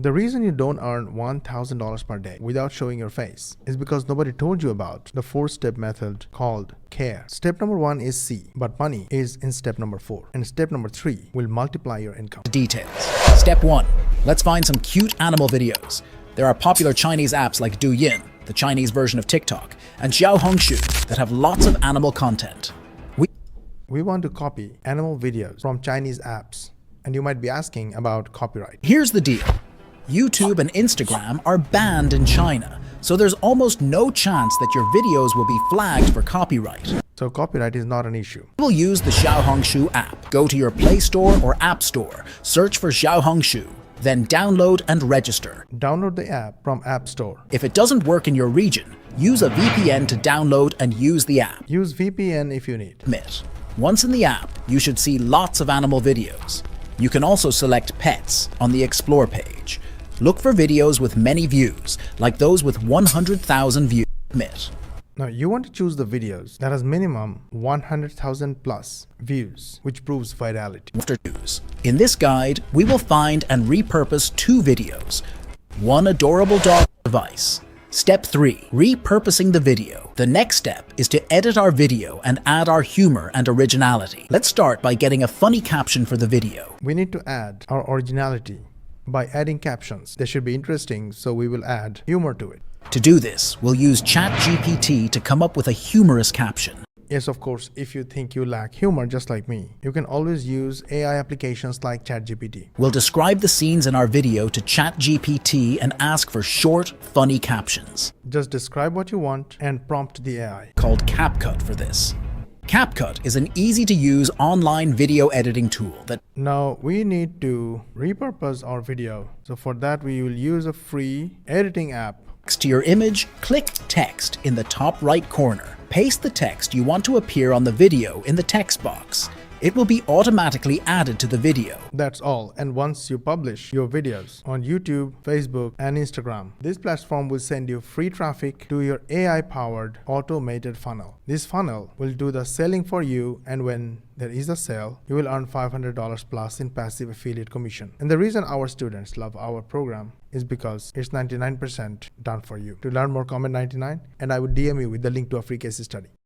The reason you don't earn $1,000 per day without showing your face is because nobody told you about the 4-step method called CARE. Step number 1 is C, but money is in step number 4. And step number 3 will multiply your income. Details. Step 1. Let's find some cute animal videos. There are popular Chinese apps like Douyin, the Chinese version of TikTok, and Xiaohongshu that have lots of animal content. We want to copy animal videos from Chinese apps, and you might be asking about copyright. Here's the deal. YouTube and Instagram are banned in China, so there's almost no chance that your videos will be flagged for copyright. So copyright is not an issue. We'll use the Xiaohongshu app. Go to your Play Store or App Store, search for Xiaohongshu, then download and register. Download the app from App Store. If it doesn't work in your region, use a VPN to download and use the app. Use VPN if you need. Once in the app, you should see lots of animal videos. You can also select pets on the Explore page. Look for videos with many views, like those with 100,000 views. Now you want to choose the videos that has minimum 100,000 plus views, which proves virality. In this guide, we will find and repurpose 2 videos. 1 adorable dog device. Step 3. Repurposing the video. The next step is to edit our video and add our humor and originality. Let's start by getting a funny caption for the video. We need to add our originality by adding captions. They should be interesting, so we will add humor to it. To do this, we'll use ChatGPT to come up with a humorous caption. Yes, of course, if you think you lack humor just like me, you can always use AI applications like ChatGPT. We'll describe the scenes in our video to ChatGPT and ask for short, funny captions. Just describe what you want and prompt the AI. Called CapCut for this. CapCut is an easy-to-use online video editing tool that... Now we need to repurpose our video. So for that, we will use a free editing app. To your image, click Text in the top right corner. Paste the text you want to appear on the video in the text box. It will be automatically added to the video. That's all. And once you publish your videos on YouTube, Facebook, and Instagram, this platform will send you free traffic to your AI-powered automated funnel. This funnel will do the selling for you, and when there is a sale, you will earn $500 plus in passive affiliate commission. And the reason our students love our program is because it's 99% done for you. To learn more, comment 99, and I would DM you with the link to a free case study.